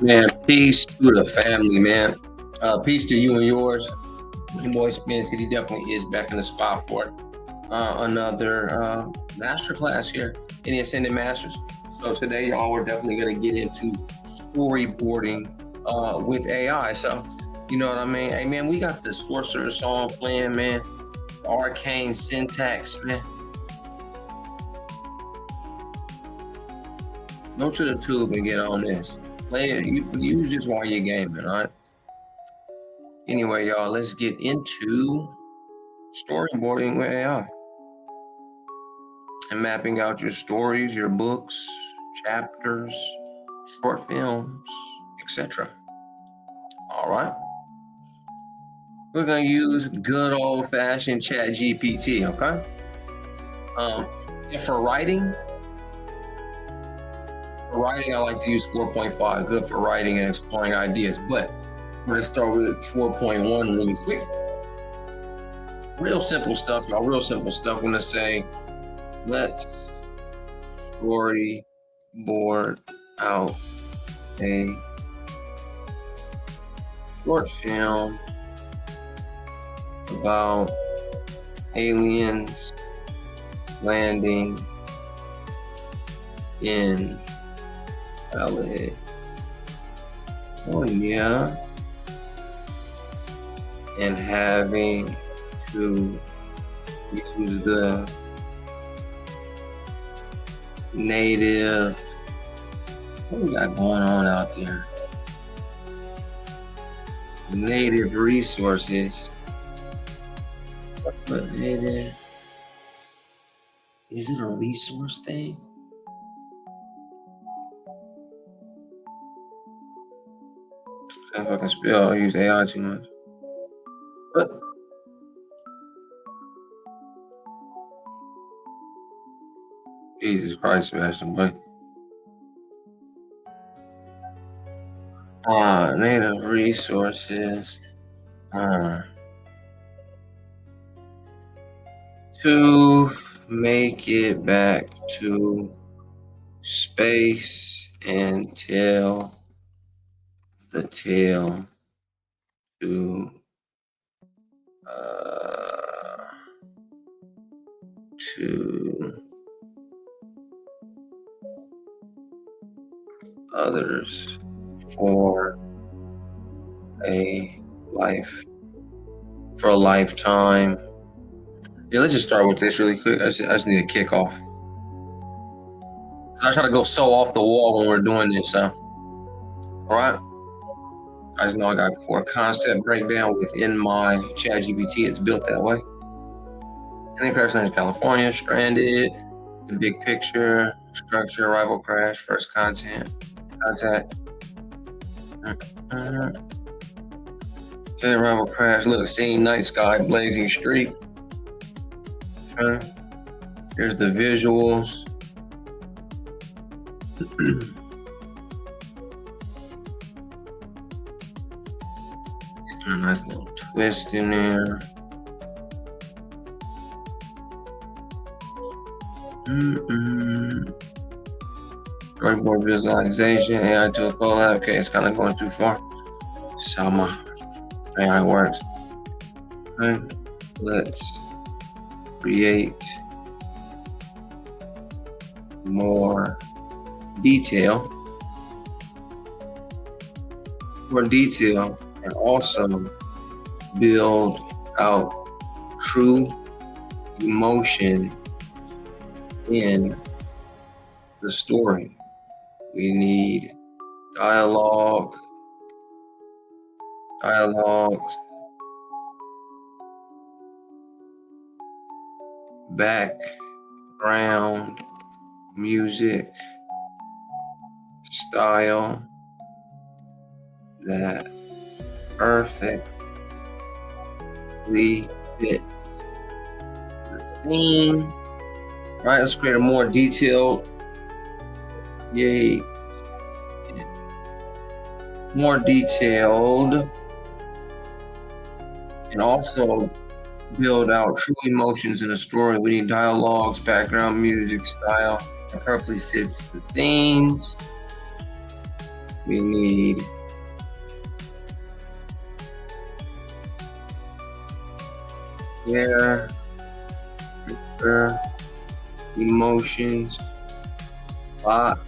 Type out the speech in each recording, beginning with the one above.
Man, peace to the family, man. Peace to you and yours. Your boy Spin City definitely is back in the spot for another masterclass here in the Ascended Masters. So today, y'all, we're definitely going to get into storyboarding with AI. So, you know what I mean? Hey, man, we got the Sorcerer song playing, man. Arcane syntax, man. Go to the tube and get on this. Play it. Use this while you're gaming, all right? Anyway, y'all, let's get into storyboarding with AI and mapping out your stories, your books, chapters, short films, etc. All right. We're gonna use good old-fashioned Chat GPT, okay? And for writing, I like to use 4.5. Good for writing and exploring ideas. But we're gonna start with 4.1 really quick. Real simple stuff, y'all. Real simple stuff. I'm gonna say, let's storyboard out a short film about aliens landing in California and having to use the native. What we got going on out there? Native resources. But native. Is it a resource thing? If I can spell, I use AI too much. But Jesus Christ, Sebastian, but native resources to make it back to space and tell the tale to others for a lifetime. Yeah, let's just start with this really quick. I just need a kickoff. I try to go so off the wall when we're doing this. All right. Guys know I got core concept breakdown within my ChatGPT. It's built that way. Any person in California, stranded, the big picture, structure, arrival crash, first contact. Okay, arrival crash. Look, scene, night sky, blazing street. Okay. Here's the visuals. A nice little twist in there. Storyboard visualization, AI to a collab. Okay, it's kind of going too far. This is how my AI works. Okay, let's create more detail. And also build out true emotion in the story. We need dialogues, background music, style that perfectly fits the scene. All right, let's create a more detailed, and also build out true emotions in a story. We need dialogues, background music, style that perfectly fits the scenes. We need character, emotions, thoughts,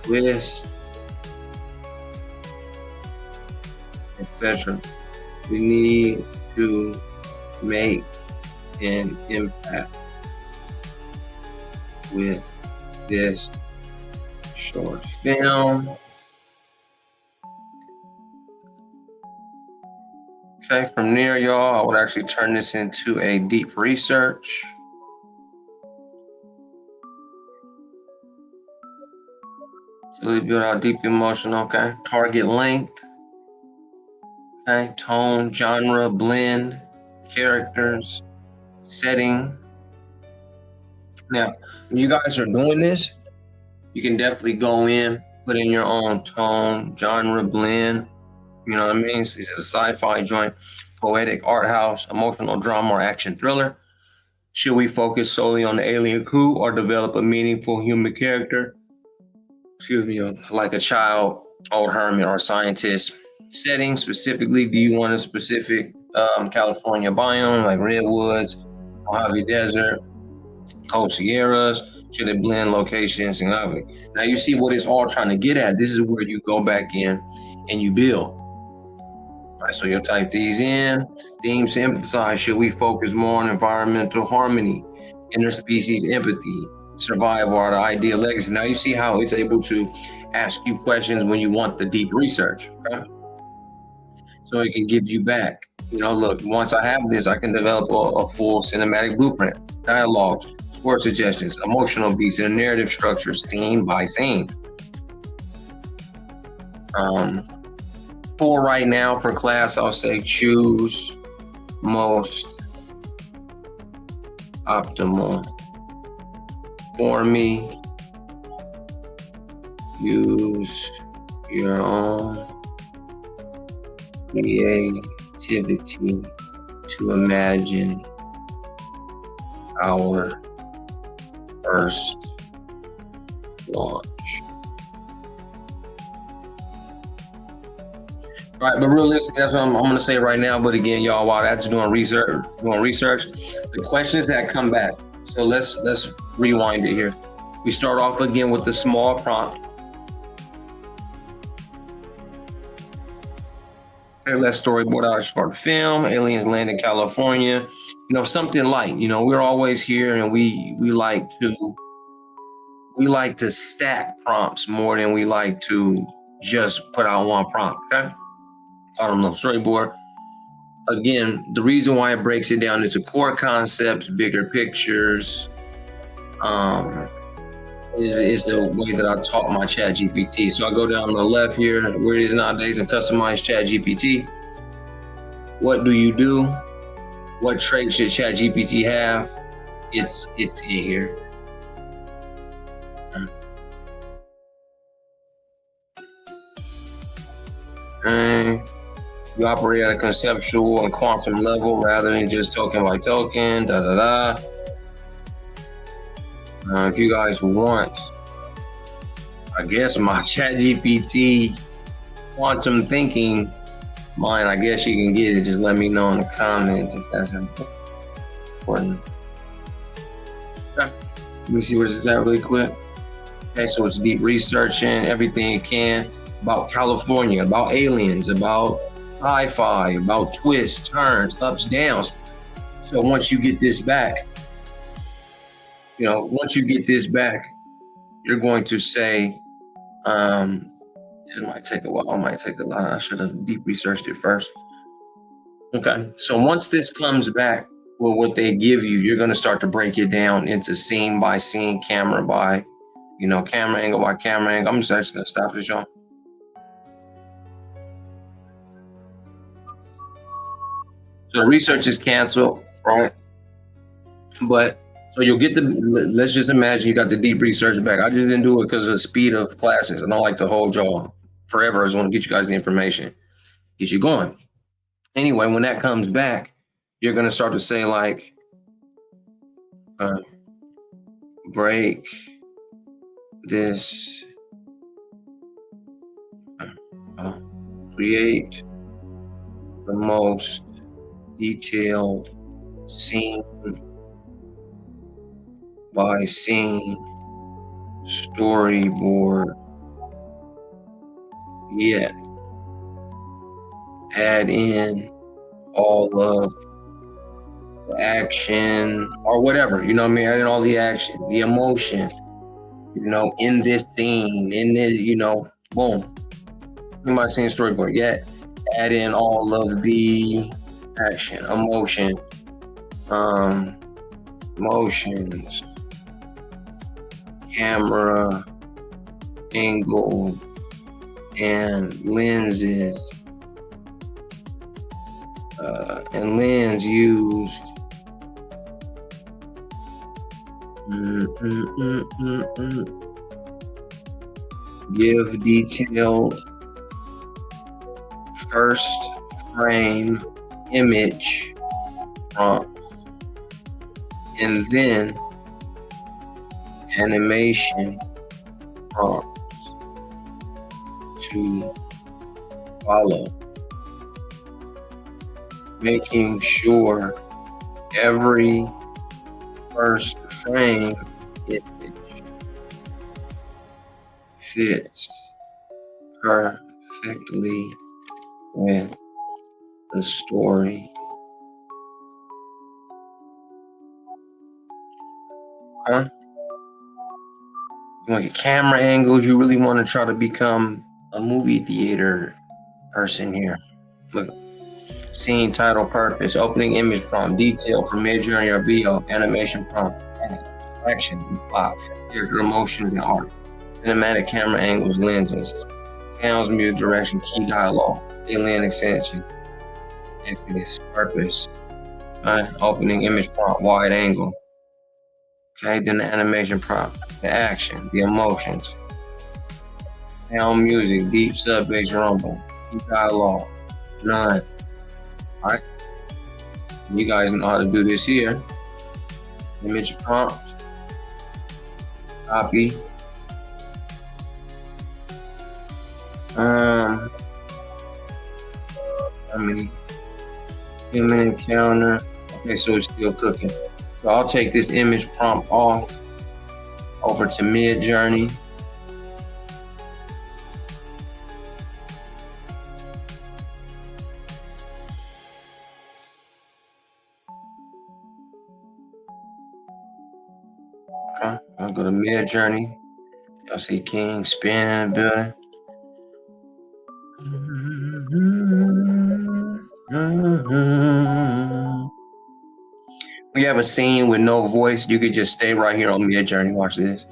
twists, etc. We need to make an impact with this short film. Okay, from there, y'all, I would actually turn this into a deep research. So we build out deep emotional, okay? Target length, okay? Tone, genre, blend, characters, setting. Now, when you guys are doing this, you can definitely go in, put in your own tone, genre, blend. You know what I mean? Is it a sci-fi joint, poetic art house, emotional drama, or action thriller? Should we focus solely on the alien crew or develop a meaningful human character? Excuse me, like a child, old hermit, or scientist. Setting specifically, do you want a specific California biome like redwoods, Mojave Desert, Cold Sierras? Should it blend locations and everything? Now you see what it's all trying to get at. This is where you go back in and you build. All right, so you'll type these in. Themes to emphasize: should we focus more on environmental harmony, interspecies empathy, survival, or the ideal legacy? Now you see how it's able to ask you questions when you want the deep research. Okay? So it can give you back. You know, look, once I have this, I can develop a full cinematic blueprint, dialogues, word suggestions, emotional beats, and narrative structure scene by scene. For right now, for class, I'll say choose most optimal for me. Use your own creativity to imagine our first launch. All right, but realistically, that's what I'm going to say right now. But again, y'all, while that's doing research, the questions that come back. So let's rewind it here. We start off again with the small prompt. Okay, let's storyboard out a short film. Aliens land in California. You know, something light. You know, we're always here, and we like to stack prompts more than we like to just put out one prompt. Okay. I don't know, storyboard. Again, the reason why it breaks it down into core concepts, bigger pictures, is the way that I taught my Chat GPT. So I go down to the left here, where it is nowadays, and customize Chat GPT. What do you do? What traits should Chat GPT have? It's here. Okay. You operate at a conceptual and quantum level rather than just token by token, if you guys want, I guess my Chat GPT quantum thinking mine, I guess you can get it. Just let me know in the comments if that's important. Okay. Let me see where this is at really quick. Okay, so it's deep researching everything it can about California, about aliens, about sci-fi, about twists, turns, ups, downs. So once you get this back, you're going to say, it might take a while, it might take a lot. I should have deep researched it first. Okay, so once this comes back with what they give you, you're going to start to break it down into scene by scene, camera by, camera angle by camera angle. I'm just actually going to stop this, y'all. So the research is canceled, right? But so you'll get let's just imagine you got the deep research back. I just didn't do it because of the speed of classes. I don't like to hold y'all forever. I just want to get you guys the information, get you going. Anyway, when that comes back, you're going to start to say like, break this create the most detailed scene by scene storyboard yet. Add in all of the action or whatever, you know what I mean? Add in all the action, the emotion, in this scene, in the, boom. In my scene storyboard yet. Add in all of the action, emotion, motions, camera, angle, and lenses, and lens used. Give detailed first frame image prompts, and then animation prompts to follow, making sure every first frame image fits perfectly with the story. Like camera angles, you really want to try to become a movie theater person here. Look, scene title, purpose, opening image prompt, detail for Midjourney or video, animation prompt, action, plot, character, emotion, and art, cinematic camera angles, lenses, sounds, music, direction, key dialogue, alien extension, exodus, purpose, opening image prompt, wide angle. Okay, then the animation prompt, the action, the emotions, sound, music, deep sub bass rumble, key dialogue, none. All right, you guys know how to do this here. Image prompt, copy. How many? 10-minute counter. Okay, so it's still cooking. So I'll take this image prompt off over to Midjourney. Okay, I'll go to Midjourney. Y'all see King spin in the building. We have a scene with no voice. You could just stay right here on Midjourney. Watch this.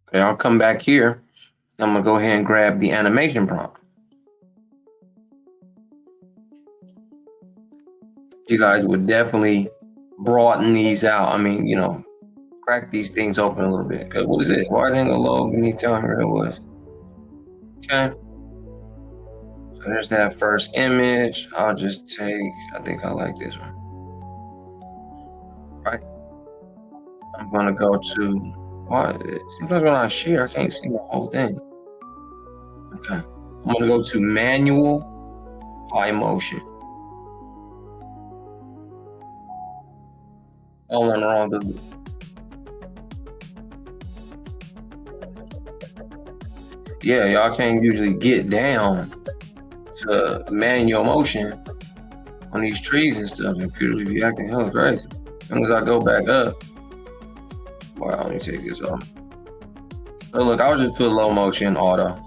Okay, I'll come back here. I'm gonna go ahead and grab the animation prompt. You guys would definitely broaden these out. I mean, crack these things open a little bit. What is it? Wide angle low. Can you tell me what it was? Okay. So there's that first image. I'll just take, I think I like this one. Right. I'm gonna go to, sometimes when I share, I can't see the whole thing. Okay. I'm gonna go to manual high motion. All went wrong. Yeah, y'all can't usually get down to manual motion on these trees and stuff. The computers be acting hella crazy. As long as I go back up. Wow, let me take this off. So look, I'll just put low motion auto.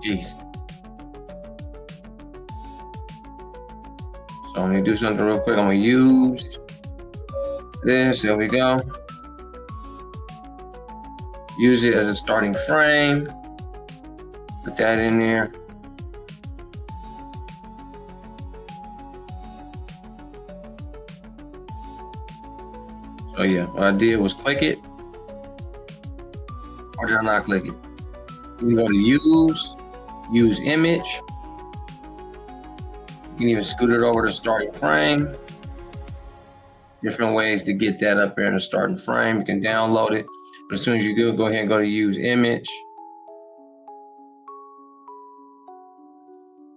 Jeez. So I'm gonna do something real quick. I'm gonna use this. There we go. Use it as a starting frame. Put that in there. So yeah, what I did was click it, Or did I not click it? You can go to use image. You can even scoot it over to starting frame. Different ways to get that up there in the starting frame. You can download it. But as soon as you do, go ahead and go to use image.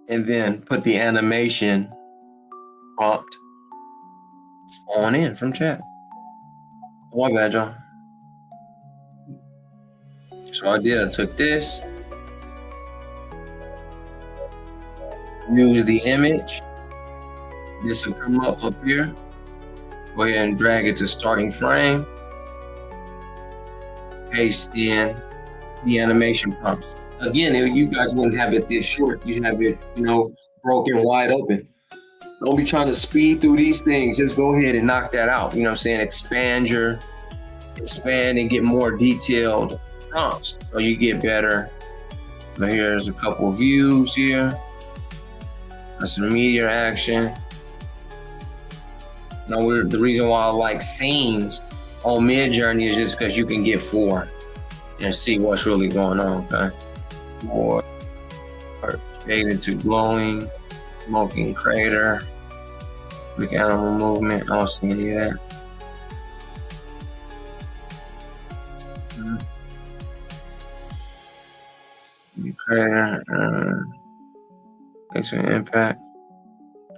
And then put the animation prompt on in from chat. Oh, my bad, John. So I did, I took this, use the image. This will come up here. Go ahead and drag it to starting frame. Paste in the animation prompt. Again, you guys wouldn't have it this short. You have it, broken wide open. Don't be trying to speed through these things. Just go ahead and knock that out. You know what I'm saying? Expand and get more detailed prompts so you get better. Now here's a couple of views here. That's some meteor action. Now the reason why I like scenes on Midjourney is just because you can get 4 and see what's really going on. Okay, more faded to glowing, smoking crater, quick animal movement. I don't see any of that. Crater, makes an impact.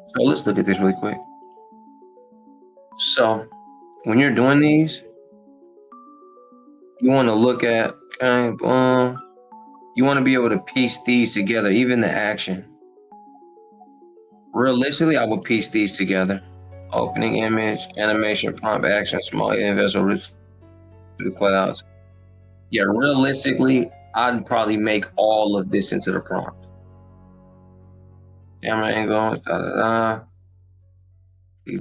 So let's look at this really quick. So when you're doing these, you want to look at, you want to be able to piece these together, even the action. Realistically, I would piece these together. Opening image, animation, prompt, action, small alien vessel, roots to the clouds. Yeah, realistically, I'd probably make all of this into the prompt. Camera angle,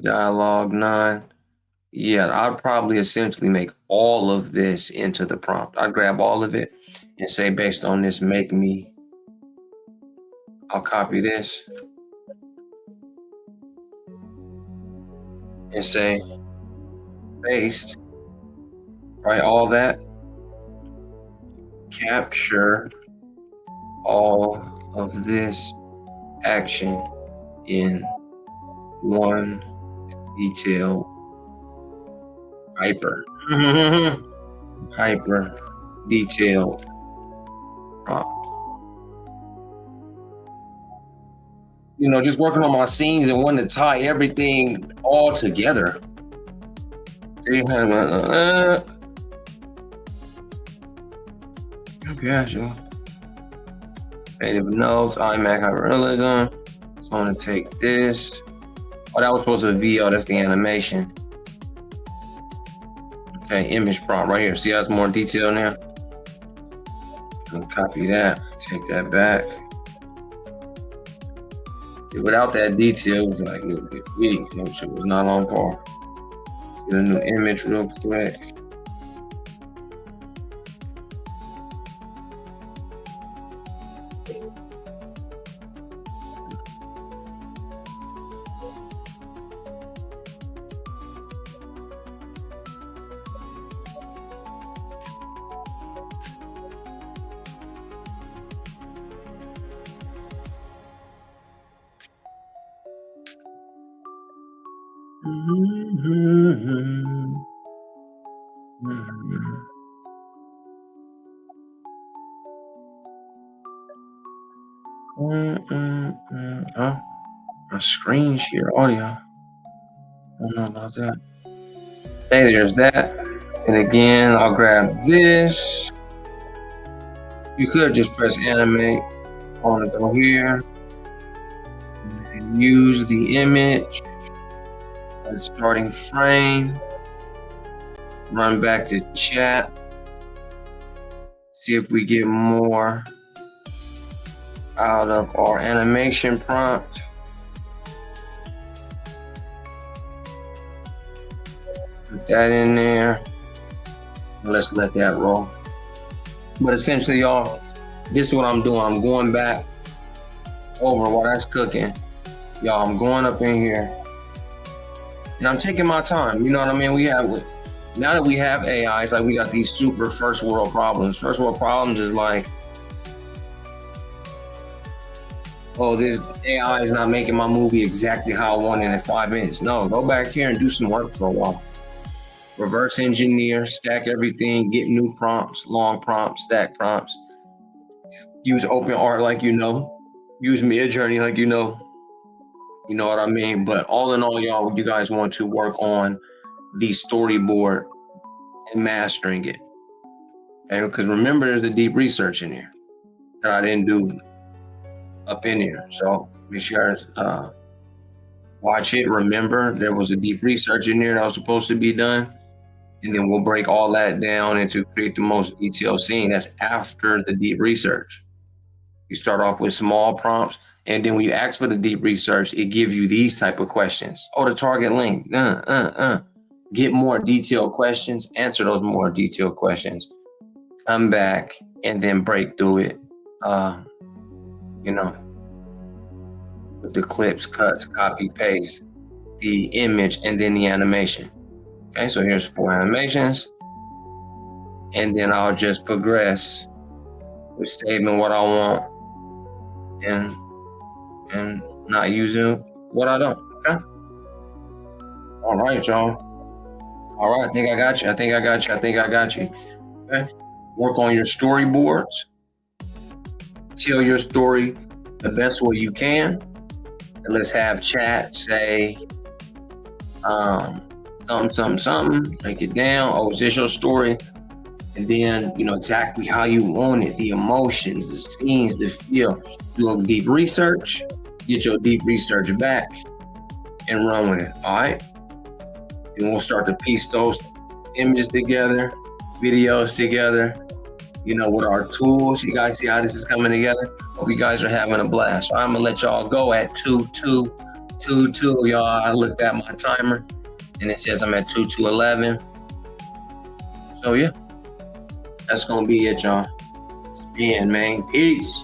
dialogue, none. Yeah, I'd probably essentially make all of this into the prompt. I'd grab all of it and say, based on this, make me. I'll copy this and say, paste, right? All that. Capture all of this action in one detailed hyper detailed prompt. Just working on my scenes and wanting to tie everything all together. Okay, creative notes, iMac hyperrealism. So I'm gonna take this. Oh, that was supposed to be VO, that's the animation. Okay, image prompt right here. See how it's more detail now? I'm gonna copy that, take that back. Without that detail, it was like a little bit weak. It was not on par. Get a new image real quick. My screen share audio. I don't know about that. Hey, there's that. And again, I'll grab this. You could just press animate. I want to go here and use the image as starting frame. Run back to chat. See if we get more out of our animation prompt. Put that in there. Let's let that roll. But essentially, y'all, this is what I'm doing. I'm going back over while that's cooking. Y'all, I'm going up in here and I'm taking my time. You know what I mean? We have Now that we have AI, it's like we got these super first world problems. First world problems is like, oh, this AI is not making my movie exactly how I want it in 5 minutes. No, go back here and do some work for a while. Reverse engineer, stack everything, get new prompts, long prompts, stack prompts. Use OpenArt like you know. Use Midjourney like you know. You know what I mean? But all in all, y'all, you guys want to work on the storyboard and mastering it. Okay? Because remember, there's the deep research in here that I didn't do up in here. So make sure watch it. Remember, there was a deep research in there that was supposed to be done. And then we'll break all that down and to create the most detailed scene. That's after the deep research. You start off with small prompts, and then when you ask for the deep research, it gives you these type of questions. Oh, the target link. Get more detailed questions, answer those more detailed questions, come back, and then break through it. With the clips, cuts, copy, paste, the image, and then the animation. Okay, so here's 4 animations. And then I'll just progress with saving what I want and not using what I don't. Okay. All right, y'all. All right, I think I got you. Okay. Work on your storyboards. Tell your story the best way you can. And let's have chat say something, break it down. Oh, is this your story? And then, exactly how you want it, the emotions, the scenes, the feel. Do a deep research, get your deep research back, and run with it, all right? Then we'll start to piece those images together, videos together, with our tools. You guys see how this is coming together? Hope you guys are having a blast. So I'm going to let y'all go at 2:22, y'all. I looked at my timer, and it says I'm at 2:11. So, yeah. That's going to be it, y'all. It's man. Peace.